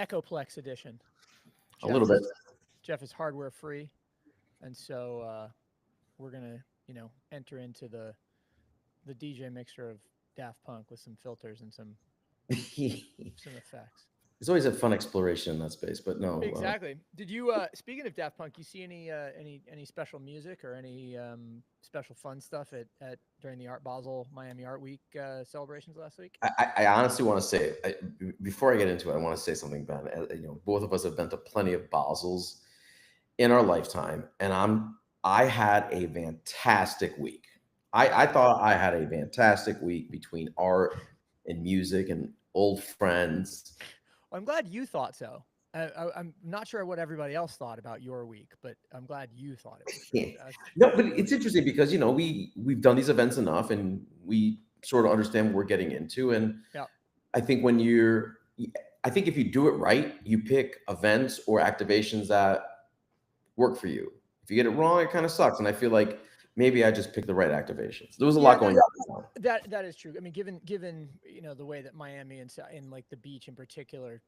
Echoplex edition. A Jeff little bit. is Jeff is hardware free, and so we're gonna enter into the DJ mixture of Daft Punk with some filters and some effects. It's always a fun exploration in that space, but no. Exactly. Did you speaking of Daft Punk, you see any special music or any special fun stuff at during the Art Basel Miami Art Week celebrations last week? I honestly want to say, before I get into it, I want to say something, Ben. Both of us have been to plenty of Basels in our lifetime, and I had a fantastic week. I thought I had a fantastic week between art and music and old friends. Well, I'm glad you thought so. I'm not sure what everybody else thought about your week, but I'm glad you thought it was Yeah. good. No, but That's really it's cool. interesting because we've done these events enough, and we sort of understand what we're getting into. And Yeah. I think I think if you do it right, you pick events or activations that work for you. If you get it wrong, it kind of sucks. And I feel like maybe I just picked the right activations. There was a Yeah, lot going on. that is true. I mean, given the way that Miami and like the beach in particular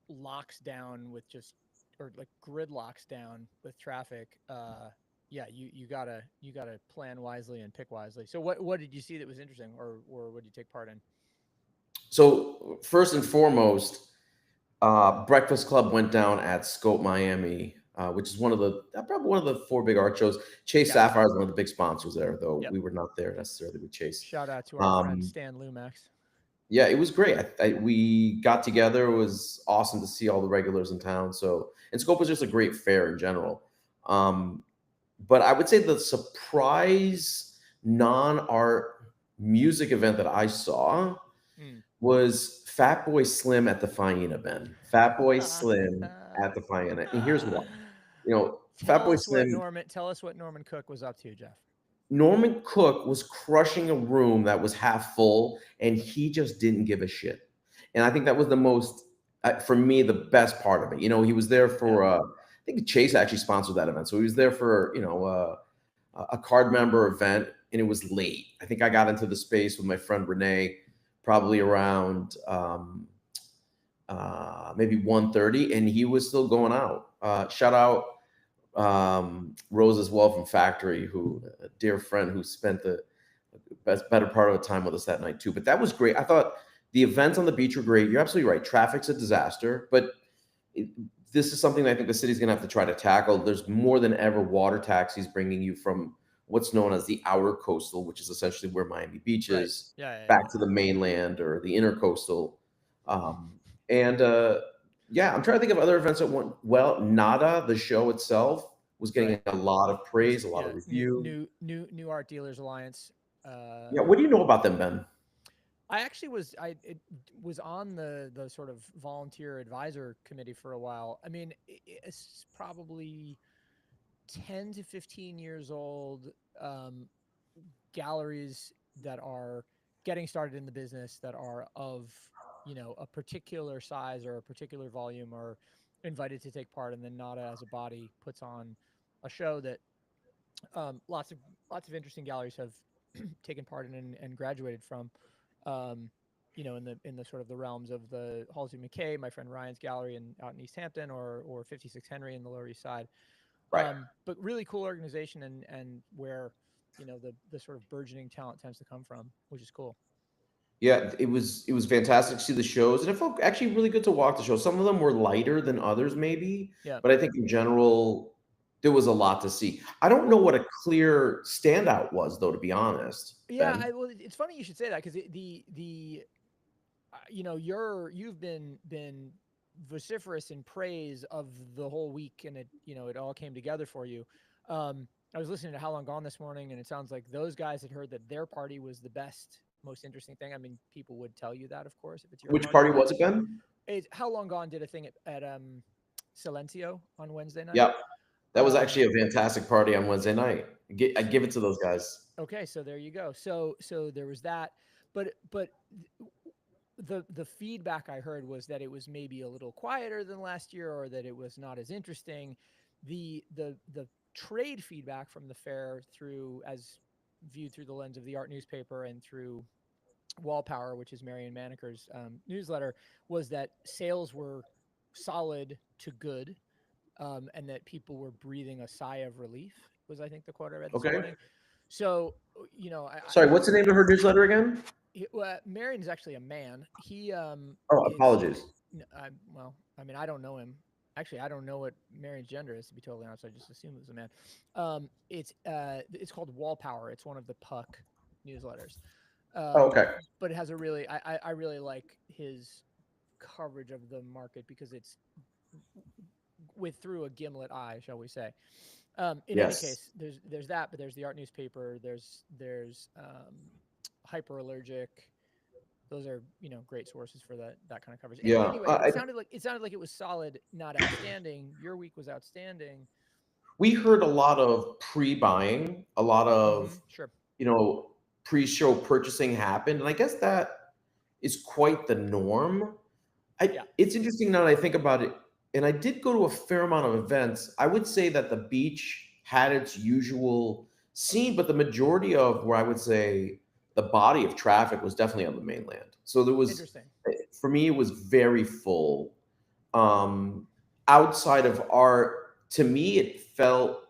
locks down with just or like gridlocks down with traffic. Yeah, you gotta plan wisely and pick wisely. So what did you see that was interesting, or what did you take part in? So first and foremost, Breakfast Club went down at Scope Miami, which is probably one of the four big art shows. Chase Yep, Sapphire is one of the big sponsors there, though yep. we were not there necessarily with Chase. Shout out to our friend Um, Stan Lumax. yeah, it was great. We got together. It was awesome to see all the regulars in town. So, and Scope was just a great fair in general. Um, but I would say the surprise non-art music event that I saw Mm. was Fatboy Slim at the Faena, Ben. Fatboy Slim at the Faena. And here's why. Fatboy Slim, Tell us what Norman Cook was up to, Jeff. Norman Cook was crushing a room that was half full, and he just didn't give a shit. And I think that was the most, for me, the best part of it. He was there Yeah. for, I think Chase actually sponsored that event. So he was there for, a card member event, and it was late. I think I got into the space with my friend Renee probably around maybe 1:30, and he was still going out. Shout out Rose as well from Factory, who a dear friend who spent the better part of the time with us that night too. But that was great. I thought the events on the beach were great. You're absolutely right. Traffic's a disaster, but it, this is something that I think the city's going to have to try to tackle. There's more than ever water taxis bringing you from what's known as the outer coastal, which is essentially where Miami Beach Right. is, Yeah. Yeah. back to the mainland or the intercoastal. And yeah, I'm trying to think of other events that went well. Nada, the show itself, was Yeah. Right. getting a lot of praise, a lot Yeah. of review. New Art Dealers Alliance. Uh, Yeah, what do you know about them, Ben? I actually was on the sort of volunteer advisor committee for a while. I mean, it's probably 10 to 15 years old. Um, Galleries that are getting started in the business that are of a particular size or a particular volume are invited to take part, and then Nada as a body puts on a show that lots of interesting galleries have taken part in and graduated from. Um, in the sort of the realms of the Halsey McKay, my friend Ryan's gallery out in East Hampton, or 56 Henry in the Lower East Side. Right. But really cool organization, and where the sort of burgeoning talent tends to come from, which is cool. Yeah, it was fantastic to see the shows, and it felt actually really good to walk the show. Some of them were lighter than others, maybe, Yeah. but I think in general there was a lot to see. I don't know Well, what a clear standout was, though, to be honest, yeah. Ben. Well, it's funny you should say that, because the you've been vociferous in praise of the whole week, and it all came together for you. I was listening to How Long Gone this morning, and it sounds like those guys had heard that their party was the best, most interesting thing. I mean, people would tell you that, of course, if it's your Which party, party but was it, Ben? How Long Gone did a thing at Silencio on Wednesday night. Yep, that was Um, actually a fantastic party on Wednesday night. I give it to those guys. okay, so there you go. So there was that, but the feedback I heard was that it was maybe a little quieter than last year, or that it was not as interesting. The trade feedback from the fair, through as viewed through the lens of the art newspaper and through Wall Power, which is Marion Maneker's newsletter, was that sales were solid to good, and that people were breathing a sigh of relief. Was I think the quote I read this Okay. morning. So Sorry, what's the name of her newsletter again? Marion is actually a man. He Oh, is apologies. well, I mean, I don't know him. Actually, I don't know what Marion's gender is, to be totally honest. I just assumed it was a man. It's called Wall Power. It's one of the Puck newsletters. Oh, Um, okay. but it has a really I really like his coverage of the market because it's with through a gimlet eye, shall we say. In any Yes. case, there's that, but there's the art newspaper. There's Hyperallergic. Those are great sources for that kind of coverage. Yeah. Anyway, it sounded like it was solid, not outstanding. Your week was outstanding. We heard a lot of pre-buying, a lot of, Sure. you know, pre-show purchasing happened, and I guess that is quite the norm. Yeah. It's interesting now that I think about it, and I did go to a fair amount of events. I would say that the beach had its usual scene, but the majority of where I would say the body of traffic was definitely on the mainland. So there was, Interesting. for me, it was very full. Um, Outside of art, to me, it felt,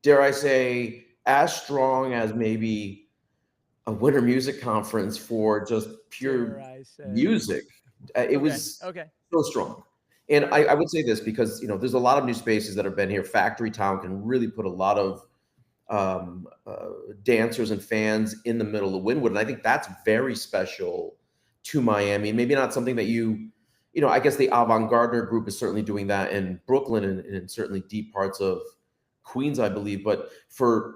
dare I say, as strong as maybe a winter music conference for just Dare pure I say? music. It Okay. was Okay. so strong. And All I, right. I would say this because there's a lot of new spaces that have been here. Factory Town can really put a lot of dancers and fans in the middle of Wynwood, and I think that's very special to Miami. Maybe not something that I guess the Avant Gardner group is certainly doing that in Brooklyn and certainly deep parts of Queens, I believe. But for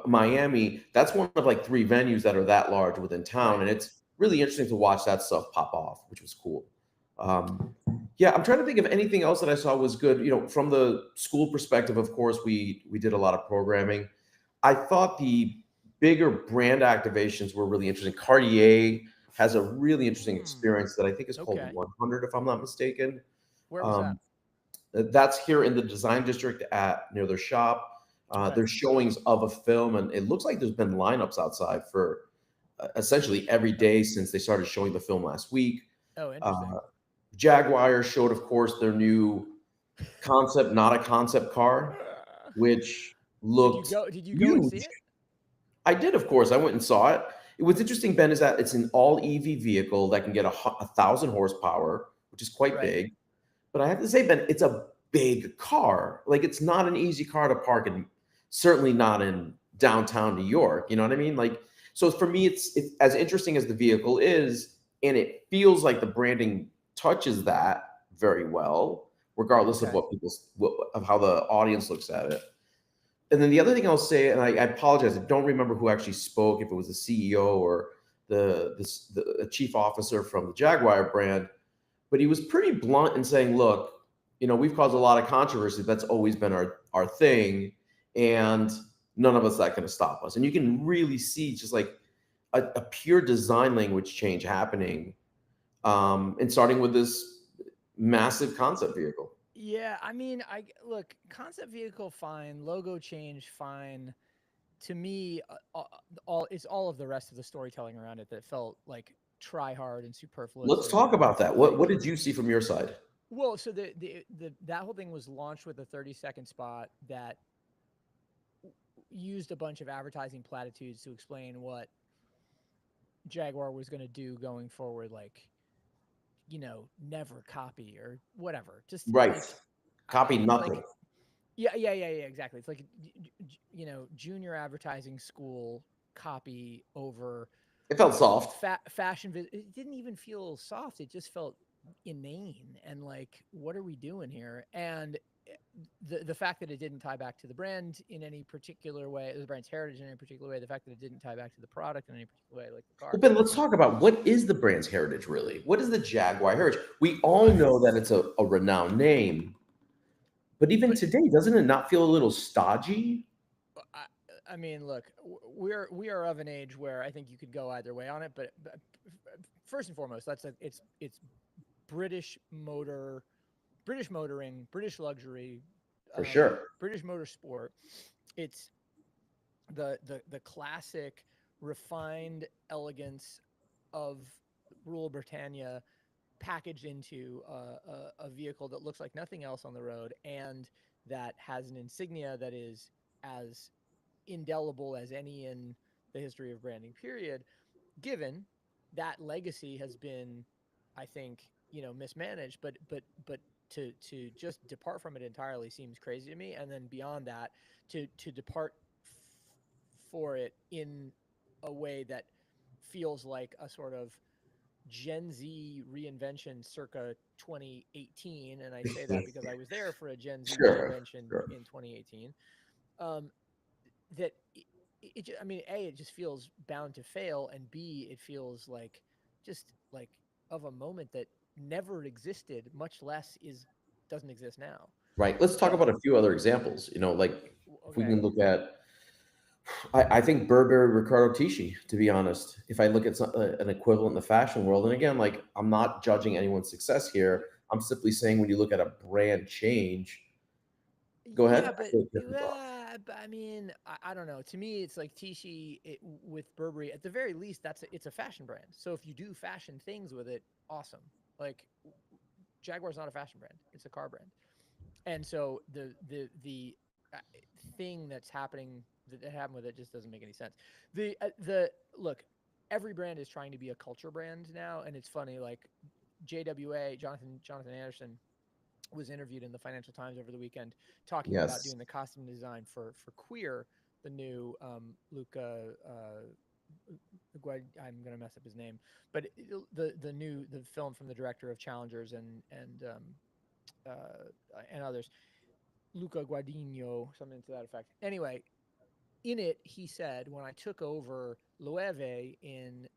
Miami, that's one of like three venues that are that large within town, Right. and it's really interesting to watch that stuff pop off, which was cool. Yeah, I'm trying to think of anything else that I saw was good. From the school perspective, of course, we did a lot of programming. I thought the bigger brand activations were really interesting. Cartier has a really interesting experience that I think is called Okay. 100, if I'm not mistaken. Where was that? Um, that's here in the design district at near their shop. Okay. There's showings of a film, and it looks like there's been lineups outside for essentially every day since they started showing the film last week. Oh, interesting. Uh, Jaguar showed, of course, their new concept, not a concept car, which Did you looked go? Did you go and see huge. it? I did, of course. I went and saw it. What's interesting, Ben, is that it's an all EV vehicle that can get 1,000 horsepower, which is quite Right. big. But I have to say, Ben, it's a big car. Like, it's not an easy car to park in, certainly not in downtown New York. You know what I mean? Like, so for me, it's as interesting as the vehicle is, and it feels like the branding touches that very well, regardless of Okay. of how the audience looks at it. And then the other thing I'll say, and I apologize, I don't remember who actually spoke, if it was the CEO or the chief officer from the Jaguar brand, but he was pretty blunt in saying, "Look, we've caused a lot of controversy. That's always been our thing, and none of us that going to stop us." And you can really see just like a pure design language change happening, and starting with this massive concept vehicle. Yeah, I mean, look, concept vehicle fine, logo change fine. To me, it's all of the rest of the storytelling around it that felt like try hard and superfluous Let's talk about that. What like did you see from your side? well, so the that whole thing was launched with a 30-second spot that used a bunch of advertising platitudes to explain what Jaguar was going to do going forward, like never copy or whatever. Just Right. like Copy it's like nothing. yeah, exactly. It's like junior advertising school copy over It felt soft. fashion. It didn't even feel soft. It just felt inane and like, what are we doing here? And the fact that it didn't tie back to the brand in any particular way, the brand's heritage in any particular way, the fact that it didn't tie back to the product in any particular way, like the car. Well, Ben, let's talk about what is the brand's heritage really? What is the Jaguar heritage? We all know that it's a renowned name, but even But today, doesn't it not feel a little stodgy? I mean, look, we are of an age where I think you could go either way on it. But first and foremost, it's British motor, British motoring, British luxury, For sure. British motorsport. It's the classic refined elegance of rural Britannia packaged into a vehicle that looks like nothing else on the road, and that has an insignia that is as indelible as any in the history of branding, period. Given that legacy has been, I think, mismanaged, but to just depart from it entirely seems crazy to me. And then beyond that, to depart for it in a way that feels like a sort of Gen Z reinvention circa 2018, and I say that because I was there for a Gen Z Sure, reinvention sure. in 2018. That I mean, A, it just feels bound to fail, and B, it feels like just like of a moment that never existed, much less doesn't exist now. Right. Let's talk So about a few other examples. Like if we okay, can look at, I think Burberry, Riccardo Tisci, to be honest, if I look at an equivalent in the fashion world, and again, like I'm not judging anyone's success here. I'm simply saying when you look at a brand change, go yeah, ahead. but Different thoughts. I mean, I don't know. To me, it's like Tisci with Burberry. At the very least, it's a fashion brand. So if you do fashion things with it, awesome. Like Jaguar's not a fashion brand; it's a car brand. And so the thing that's happening that happened with it just doesn't make any sense. The look, every brand is trying to be a culture brand now, and it's funny. Like JWA, Jonathan Anderson was interviewed in the Financial Times over the weekend talking about Yes. doing the costume design for Queer, the new Luca. I'm gonna mess up his name, but the film from the director of Challengers and others, Luca Guadagnino, something to that effect. Anyway, in it, he said, when I took over Loewe in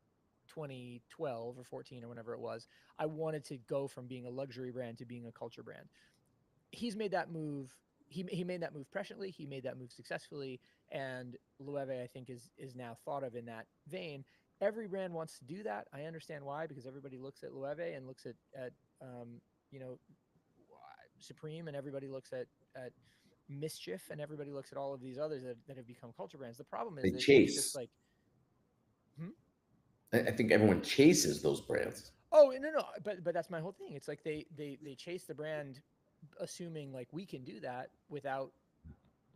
2012 or 14 or whenever it was, I wanted to go from being a luxury brand to being a culture brand. He's made that move. He made that move presciently. He made that move successfully, and Loewe, I think, is now thought of in that vein. Every brand wants to do that. I understand why, because everybody looks at Loewe and looks at um, you know Supreme, and everybody looks at Mischief, and everybody looks at all of these others that have become culture brands. The problem is They that it's just chase. like, hmm? I think everyone chases those brands. Oh no, but that's my whole thing. It's like they chase the brand, assuming like we can do that without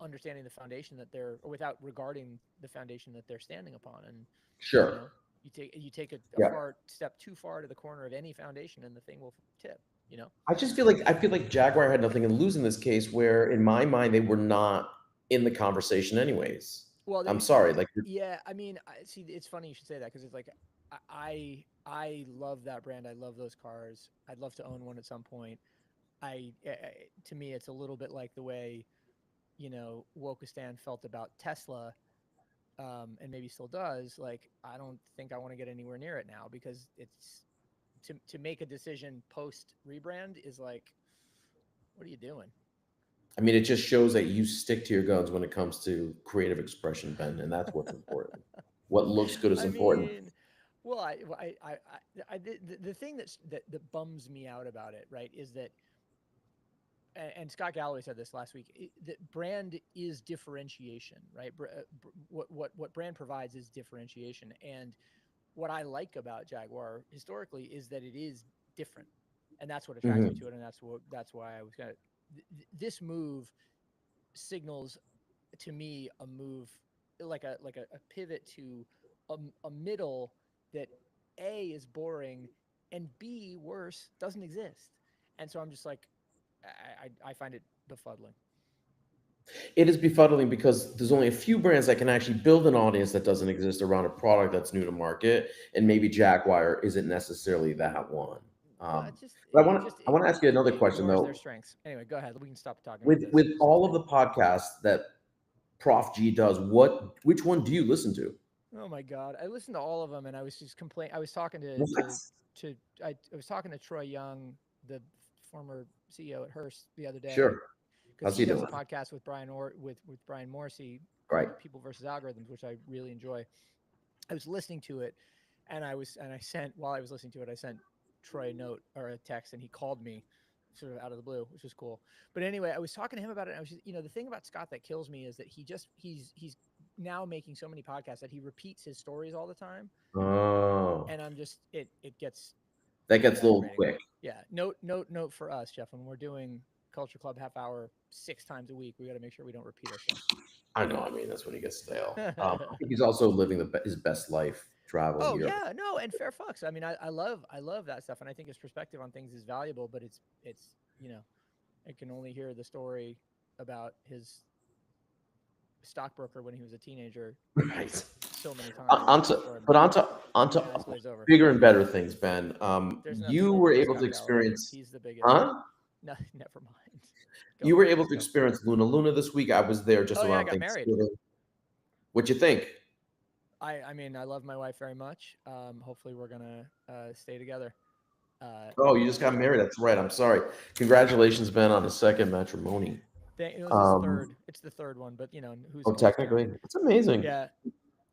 understanding the foundation that they're, or without regarding the foundation that they're standing upon. And you Sure. know, you take a Yeah. far step too far to the corner of any foundation, and the thing will tip. You know. I feel like Jaguar had nothing to lose in this case, where in my mind they were not in the conversation anyways. Well, I'm sorry. Like yeah. I mean, see, it's funny you should say that, because it's like I love that brand. I love those cars. I'd love to own one at some point. To me, it's a little bit like the way Wokistan felt about Tesla, and maybe still does. Like, I don't think I want to get anywhere near it now, because it's to make a decision post rebrand is like, what are you doing? I mean, it just shows that you stick to your guns when it comes to creative expression, Ben, and that's what's important. What looks good is I important. mean, well, the thing that bums me out about it, right, is that, and Scott Galloway said this last week, that brand is differentiation, right? What brand provides is differentiation, and what I like about Jaguar historically is that it is different, and that's what attracts me Mhm. to it, and that's why I was gonna. This move signals to me a move, like a pivot to a middle that A is boring, and B, worse, doesn't exist. And so I'm just like, I find it befuddling. It is befuddling because there's only a few brands that can actually build an audience that doesn't exist around a product that's new to market, and maybe Jaguar isn't necessarily that one. Well, it just But it just I want to ask you another it question ignores their though. strengths. Anyway, go ahead. We can stop talking about this. With This is all of getting. the podcasts that Prof G does, which one do you listen to? Oh my God, I listened to all of them, and I was just complaining. I was talking What? I was talking to Troy Young, the former CEO at Hearst, the other day, Sure. because How's he he does a doing? podcast with with Brian Morrissey Right. called People versus Algorithms, which I really enjoy. I was listening to it, and I sent, while I was listening to it, I sent Troy a note or a text, and he called me sort of out of the blue, which was cool. But anyway, I was talking to him about it, and I was just, the thing about Scott that kills me is that he's now making so many podcasts that he repeats his stories all the time, Oh. and I'm just, it gets That gets a little rating. quick. Yeah. Note for us, Jeff. When we're doing Culture Club half hour 6 times a week, we got to make sure we don't repeat ourselves. I know. I mean, that's when he gets stale. I think he's also living his best life traveling Oh Europe. yeah, no, and fair fucks. I mean, I love that stuff, and I think his perspective on things is valuable. But it's I can only hear the story about his stockbroker when he was a teenager Right. so many times. Onto bigger and better things, Ben. You were able to experience. He's the biggest. Huh? No, never mind. You were able to experience Luna Luna this week. I was there just around Thanksgiving. Married. What you think? I mean, I love my wife very much. Hopefully, we're gonna stay together. You just got married. That's right. I'm sorry. Congratulations, Ben, on the second matrimony. It was third. It's the third one, but who's technically, it's amazing. Yeah.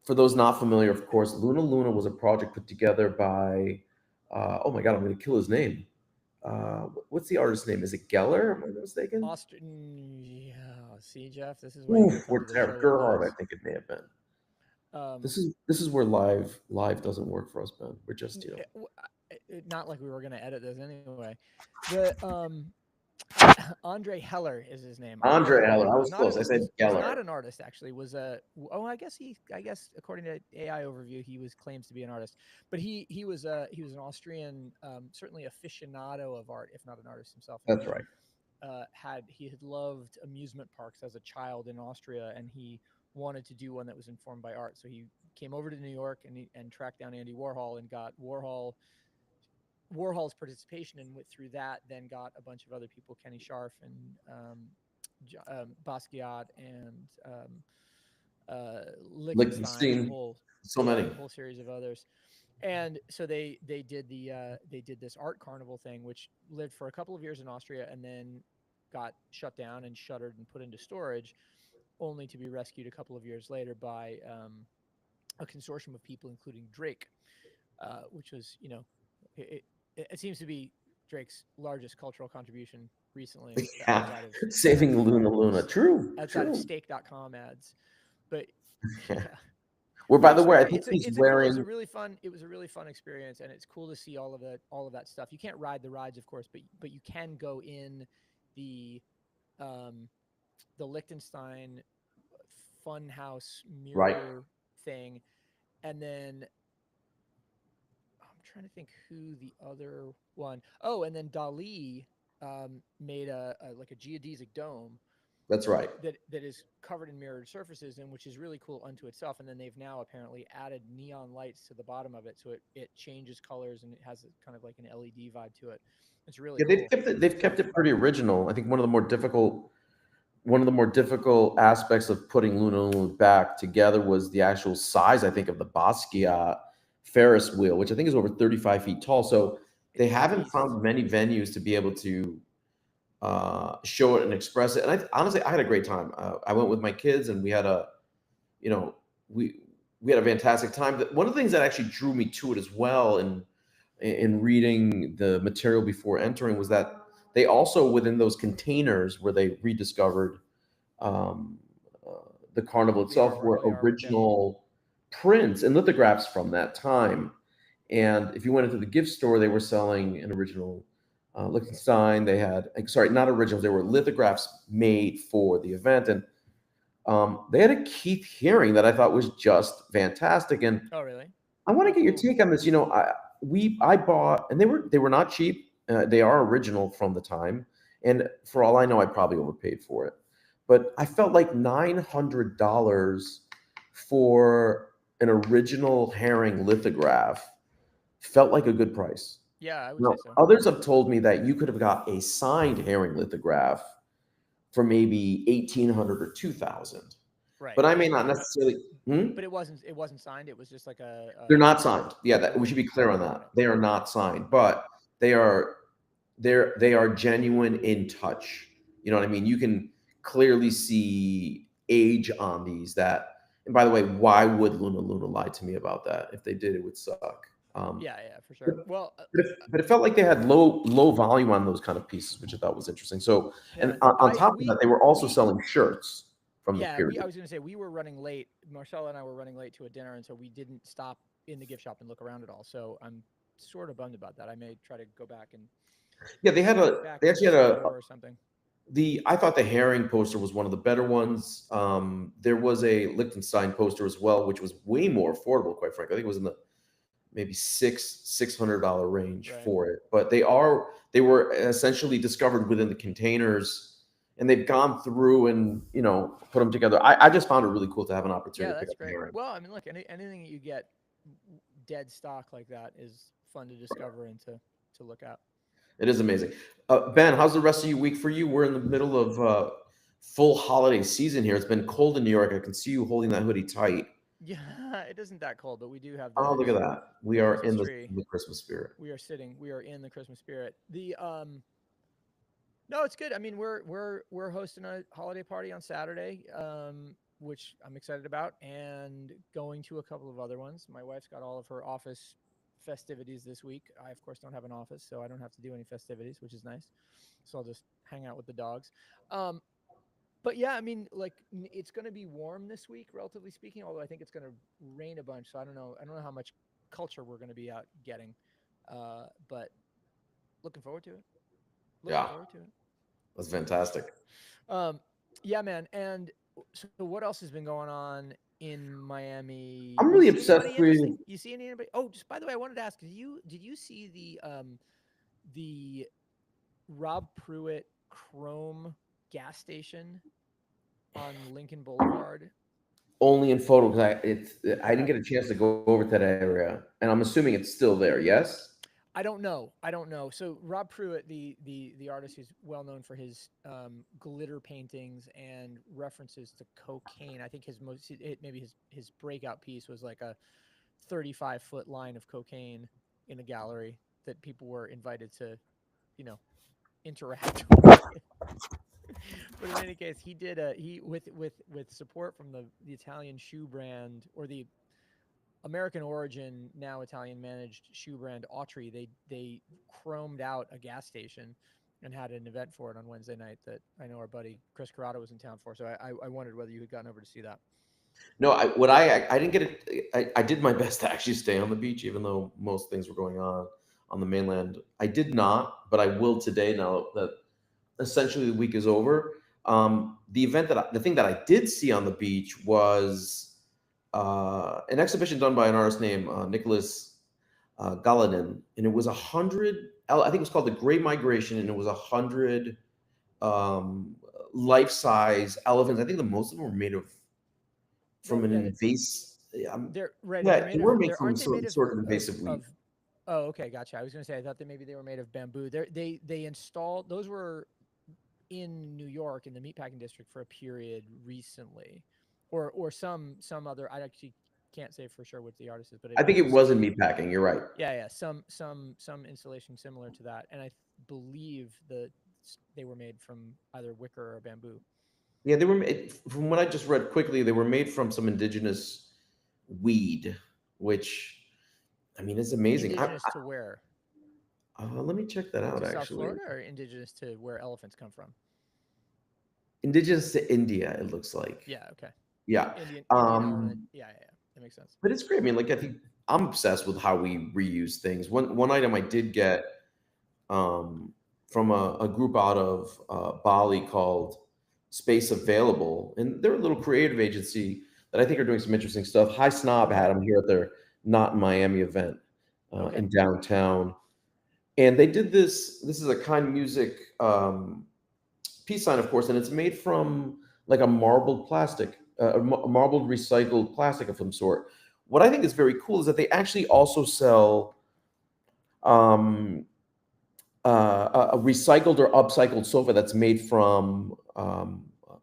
For those not familiar, of course, Luna Luna was a project put together by. Oh my God, I'm going to kill his name. What's the artist's name? Is it Geller? Am I mistaken? Yeah. See, Jeff, this is why Gerhard, I think it may have been. This is where live doesn't work for us, Ben. We're just not like we were gonna edit this anyway. Andre Heller is his name. Andre Heller. I was close. I said Geller. Was not an artist actually. I guess according to AI Overview, he claims to be an artist, but he was an Austrian, certainly aficionado of art, if not an artist himself. That's right. He had loved amusement parks as a child in Austria, and he wanted to do one that was informed by art. So he came over to New York and tracked down Andy Warhol and got Warhol's participation and went through that, then got a bunch of other people, Kenny Scharf and Basquiat and Lichtenstein, so many, a whole series of others. And so they did this art carnival thing, which lived for a couple of years in Austria and then got shut down and shuttered and put into storage, only to be rescued a couple of years later by a consortium of people, including Drake, which was, it seems to be Drake's largest cultural contribution recently. Yeah. Saving Luna Luna. True. Outside of Stake.com ads. But yeah. Well, by the way, I think it was a really fun experience, and it's cool to see all of that stuff. You can't ride the rides, of course, but you can go in the Liechtenstein Funhouse mirror thing, and then I'm trying to think who the other one. Oh, and then Dali made a geodesic dome. That's right. That is covered in mirrored surfaces, and which is really cool unto itself. And then they've now apparently added neon lights to the bottom of it, so it changes colors and it has kind of like an LED vibe to it. It's really cool. They've kept it pretty original. I think one of the more difficult aspects of putting Luna Luna back together was the actual size, I think, of the Basquiat Ferris wheel, which I think is over 35 feet tall. So they haven't found many venues to be able to show it and express it. And honestly, I had a great time. I went with my kids, and we had a fantastic time. One of the things that actually drew me to it as well, in reading the material before entering, was that they also, within those containers where they rediscovered the carnival itself, were original prints and lithographs from that time. And if you went into the gift store, they were selling an original Lichtenstein. They had, not originals, they were lithographs made for the event. And they had a Keith Haring that I thought was just fantastic. And oh, really? I want to get your take on this. I bought, and they were not cheap. They are original from the time. And for all I know, I probably overpaid for it. But I felt like $900 for an original Haring lithograph felt like a good price. Yeah, I would say so. Others have told me that you could have got a signed Haring lithograph for maybe $1,800 or $2,000. Right. But I may not necessarily. But it wasn't signed. It was just like a. They're not signed. Yeah, we should be clear on that. They are not signed, but they are genuine in touch. You know what I mean? You can clearly see age on these. And by the way, why would Luna Luna lie to me about that? If they did, it would suck. Yeah, for sure. But it felt like they had low volume on those kind of pieces, which I thought was interesting. So, yeah, and on top of that, they were also selling shirts from the period. I was going to say, we were running late. Marcella and I were running late to a dinner, and so we didn't stop in the gift shop and look around at all. So I'm sort of bummed about that. I may try to go back and Yeah, they actually had a or something. I thought the herring poster was one of the better ones. There was a Liechtenstein poster as well, which was way more affordable, quite frankly. I think it was in the maybe $600 range Right. for it. But they were essentially discovered within the containers, and they've gone through and put them together. I just found it really cool to have an opportunity to pick That's up the great. herring. Well, I mean, look, anything that you get dead stock like that is fun to discover and to look at. It is amazing. Ben, how's the rest of your week for you? We're in the middle of full holiday season here. It's been cold in New York. I can see you holding that hoodie tight. Yeah, it isn't that cold, but we do have Oh, look at that. We are in tree. the Christmas spirit. We are in the Christmas spirit. No, it's good. I mean, we're hosting a holiday party on Saturday, which I'm excited about, and going to a couple of other ones. My wife's got all of her office festivities this week. I, of course, don't have an office, so I don't have to do any festivities, which is nice. So I'll just hang out with the dogs. But yeah, I mean, like it's going to be warm this week, relatively speaking. Although I think it's going to rain a bunch, so I don't know. I don't know how much culture we're going to be out getting, but looking forward to it. Looking forward to it. That's fantastic. Yeah, man. And so, what else has been going on in Miami? I'm really obsessed with. You see anybody? Oh, just by the way, I wanted to ask: did you see the Rob Pruitt Chrome gas station on Lincoln Boulevard? Only in photo, because I didn't get a chance to go over to that area, and I'm assuming it's still there. Yes. I don't know. So Rob Pruitt, the artist who's well known for his glitter paintings and references to cocaine. I think his breakout piece was like a 35-foot line of cocaine in a gallery that people were invited to, interact with. But in any case, he did with support from the Italian shoe brand, or the American origin, now Italian managed shoe brand Autry. They chromed out a gas station and had an event for it on Wednesday night that I know our buddy Chris Corrado was in town for. So I wondered whether you had gotten over to see that. No, I didn't get it. I did my best to actually stay on the beach, even though most things were going on the mainland. I did not, but I will today now that essentially the week is over. The thing that I did see on the beach was an exhibition done by an artist named Nicholas Galadin, and it was 100. I think it was called The Great Migration, and it was 100 life-size elephants. I think the most of them were made from an invasive. They're right. Yeah, they were made from some sort of invasive weed. Oh, okay, gotcha. I was going to say I thought that maybe they were made of bamboo. They installed those were in New York in the meatpacking district for a period recently. Or some other. I actually can't say for sure what the artist is, but I think it was in meatpacking. You're right. Yeah. Some installation similar to that, and I believe that they were made from either wicker or bamboo. Yeah, they were made, from what I just read quickly. They were made from some indigenous weed, which I mean is amazing. Indigenous to where? Let me check that out. To actually, South Florida, or indigenous to where elephants come from? Indigenous to India, it looks like. Yeah. Okay. Yeah. Yeah. That makes sense. But it's great. I mean, like I think I'm obsessed with how we reuse things. One item I did get from a group out of Bali called Space Available, and they're a little creative agency that I think are doing some interesting stuff. High Snob had them here at their Not in Miami event in downtown, and they did this. This is a kind music peace sign, of course, and it's made from like a marbled plastic. A marbled recycled plastic of some sort. What I think is very cool is that they actually also sell a recycled or upcycled sofa that's made from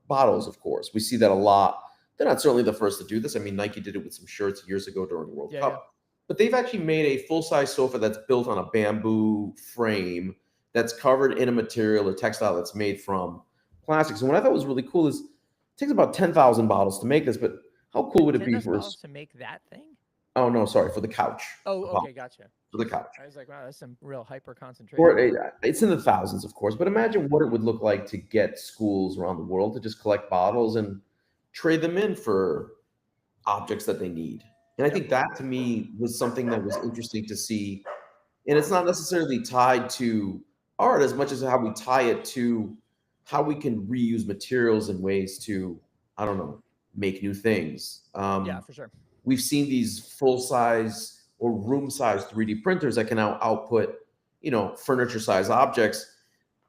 bottles, of course. We see that a lot. They're not certainly the first to do this. I mean, Nike did it with some shirts years ago during the World Cup. Yeah. But they've actually made a full-size sofa that's built on a bamboo frame that's covered in a material or textile that's made from plastics. And what I thought was really cool is it takes about 10,000 bottles to make this, but how cool would it be for us to make that thing? Oh no, sorry, for the couch. Oh, okay, gotcha. For the couch. I was like, wow, that's some real hyper concentration. It's in the thousands, of course, but imagine what it would look like to get schools around the world to just collect bottles and trade them in for objects that they need. And I think that to me was something that was interesting to see And it's not necessarily tied to art as much as how we tie it to how we can reuse materials in ways to, I don't know, make new things. Yeah, for sure. We've seen these full size or room size 3D printers that can now output, furniture size objects.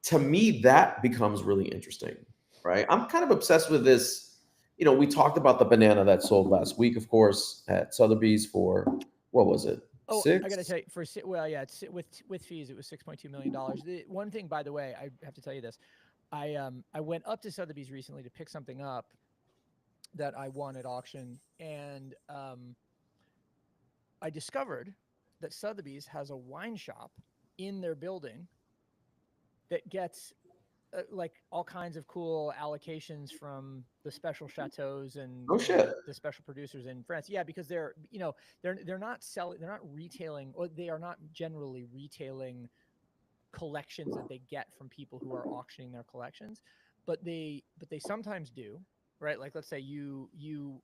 To me, that becomes really interesting, right? I'm kind of obsessed with this. We talked about the banana that sold last week, of course, at Sotheby's for, what was it? Oh, I gotta Six? tell you, with fees, it was $6.2 million. The one thing, by the way, I have to tell you this. I went up to Sotheby's recently to pick something up that I won at auction, and I discovered that Sotheby's has a wine shop in their building that gets like all kinds of cool allocations from the special chateaus and Oh shit. the special producers in France. Yeah, because they're not selling, they're not retailing, or they are not generally retailing collections that they get from people who are auctioning their collections, but they sometimes do, right? Like let's say you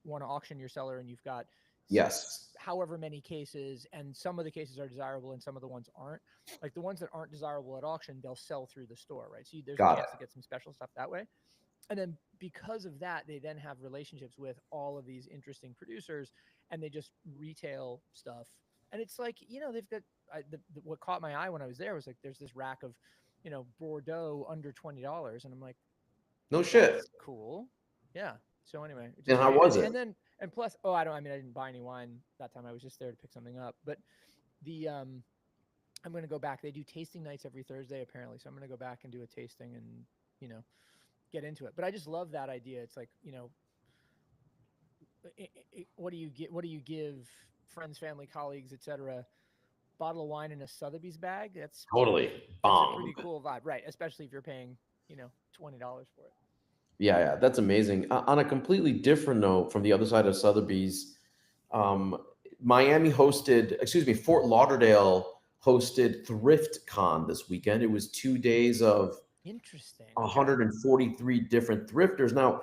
want to auction your cellar and you've got Yes. however many cases, and some of the cases are desirable and some of the ones aren't. Like the ones that aren't desirable at auction, they'll sell through the store, right? So there's a Got chance it. to get some special stuff that way. And then because of that, they then have relationships with all of these interesting producers, and they just retail stuff. And it's like, they've got what caught my eye when I was there was like there's this rack of, Bordeaux under $20, and I'm like, No shit. that's cool. Yeah. So anyway, And how was it? And plus, oh, I didn't buy any wine that time. I was just there to pick something up. But the I'm going to go back. They do tasting nights every Thursday apparently, so I'm going to go back and do a tasting and get into it. But I just love that idea. It's like what do you get? What do you give friends, family, colleagues, etc.? Bottle of wine in a Sotheby's bag. That's Totally a pretty cool vibe, right? Especially if you're paying $20 for it. Yeah, that's amazing. On a completely different note, from the other side of Sotheby's, Fort Lauderdale hosted Thrift Con this weekend. It was 2 days of interesting 143 different thrifters. Now,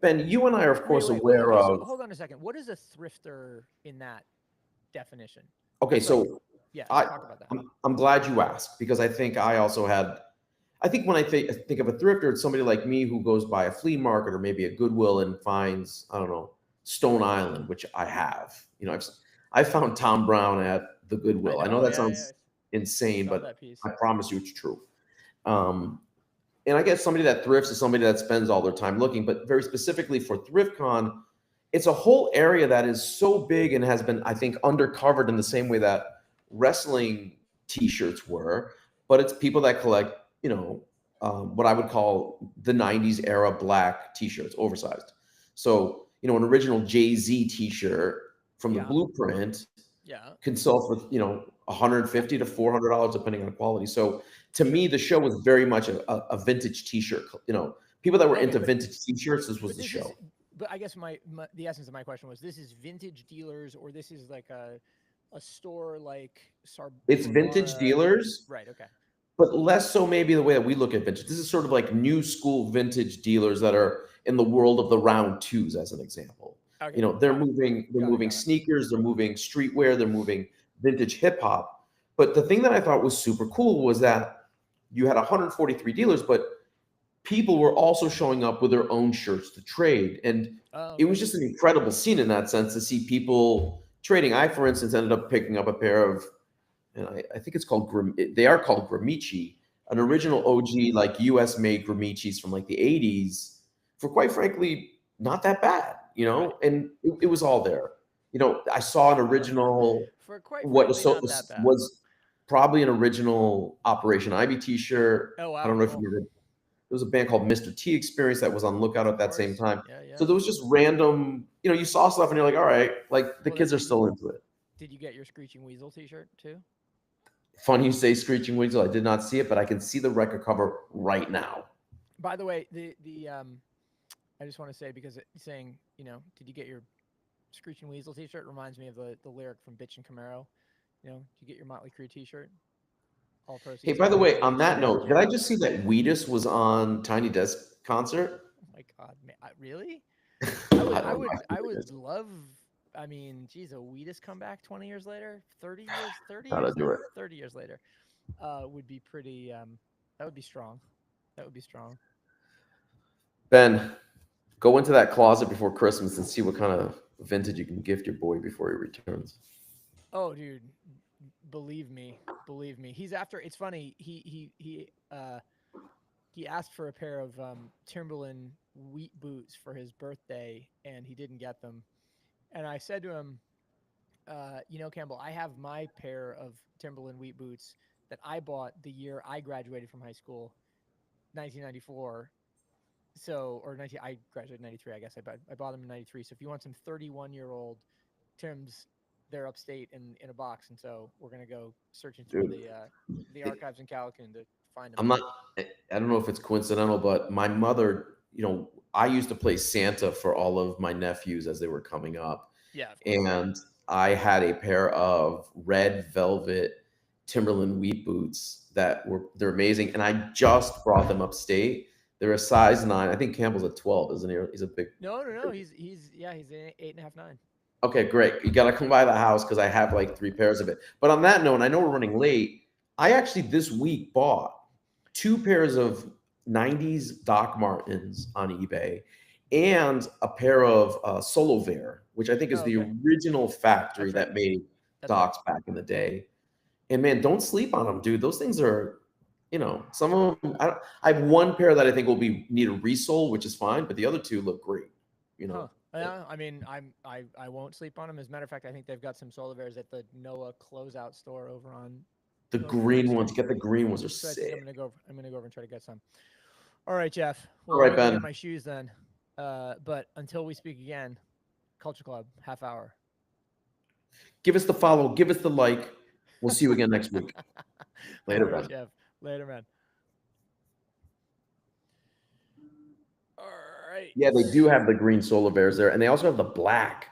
Ben, you and I are of course wait, aware okay, of. So hold on a second. What is a thrifter in that definition? Okay, so yeah, talk about that. I'm glad you asked, because I think I also had. I think when I think of a thrifter, it's somebody like me who goes by a flea market or maybe a Goodwill and finds, I don't know, Stone Island, which I have. I found Tom Brown at the Goodwill. I know that sounds insane, but I promise you it's true. And I guess somebody that thrifts is somebody that spends all their time looking, but very specifically for ThriftCon, it's a whole area that is so big and has been, I think, undercovered in the same way that wrestling t-shirts were, but it's people that collect, what I would call the 90s era black t-shirts, oversized. So, an original Jay-Z t-shirt from the Blueprint can sell for, $150 to $400 depending on quality. So to me, the show was very much a vintage t-shirt. People that were into vintage t-shirts, this was the show. But I guess the essence of my question was, this is vintage dealers, or this is like a store like it's vintage dealers, right? Okay, but less so maybe the way that we look at vintage. This is sort of like new school vintage dealers that are in the world of the round twos, as an example. Okay. They're moving sneakers, they're moving streetwear, they're moving vintage hip hop. But the thing that I thought was super cool was that you had 143 dealers, but people were also showing up with their own shirts to trade. And it was just an incredible scene in that sense to see people trading. I, for instance, ended up picking up a pair of, and I think it's called, they are called Gramici, an original OG, like US made Gramicis from like the 80s for, quite frankly, not that bad, and it was all there. I saw an original, was probably an original Operation Ivy t-shirt. Oh, wow. I don't know if you remember. There was a band called Mr. T Experience that was on Lookout at that same time. So there was just random, you saw stuff and you're like, all right, like the kids are still into it. Did you get your Screeching Weasel t-shirt too? Funny you say Screeching Weasel. I did not see it, but I can see the record cover right now. By the way, I just want to say, because it's saying, did you get your Screeching Weasel t-shirt? Reminds me of the lyric from Bitch and Camaro. Did you get your Motley Crue t-shirt? All proceeds. Hey, by the way, on that note, did I just see that Wheatus was on Tiny Desk concert? Oh my God, man, really? I would love. I mean, geez, a Wheatus comeback 20 years later, 30 Gotta years do it. later, 30 years later, would be pretty. That would be strong. That would be strong. Ben, go into that closet before Christmas and see what kind of vintage you can gift your boy before he returns. Oh, dude, believe me, believe me. He's after. It's funny. He asked for a pair of Timberland wheat boots for his birthday, and he didn't get them. And I said to him, Campbell, I have my pair of Timberland wheat boots that I bought the year I graduated from high school, 1994. So, or 19, I graduated in 93, I guess. I bought them in 93. So if you want some 31-year-old Tims, they're upstate in a box. And so we're going to go searching through Dude, the archives in Calican to find them. I'm not, I don't know if it's coincidental, but my mother, I used to play Santa for all of my nephews as they were coming up. Yeah. And I had a pair of red velvet Timberland wheat boots they're amazing. And I just brought them upstate. They're a size 9. I think Campbell's a 12, isn't he? He's a big. No. He's an 8.5, 9. Okay, great. You got to come by the house because I have like 3 pairs of it. But on that note, I know we're running late. I actually this week bought 2 pairs of 90s Doc Martens on eBay and a pair of Solovere, which I think is the original factory that made Docs back in the day. And man, don't sleep on them, dude. Those things are, some of them. I have 1 pair that I think will need a resole, which is fine, but the other 2 look great. Yeah, I mean, I won't sleep on them. As a matter of fact, I think they've got some Soloveres at the Noah closeout store over on the green ones. Get the green ones are sick. I'm gonna go over and try to get some. All right, Jeff. Well, all right, Ben. Get my shoes then. But until we speak again, Culture Club half hour. Give us the follow. Give us the like. We'll see you again next week. Later, right, Ben. Jeff. Later, man. All right. Yeah, they do have the green Soloveres there, and they also have the black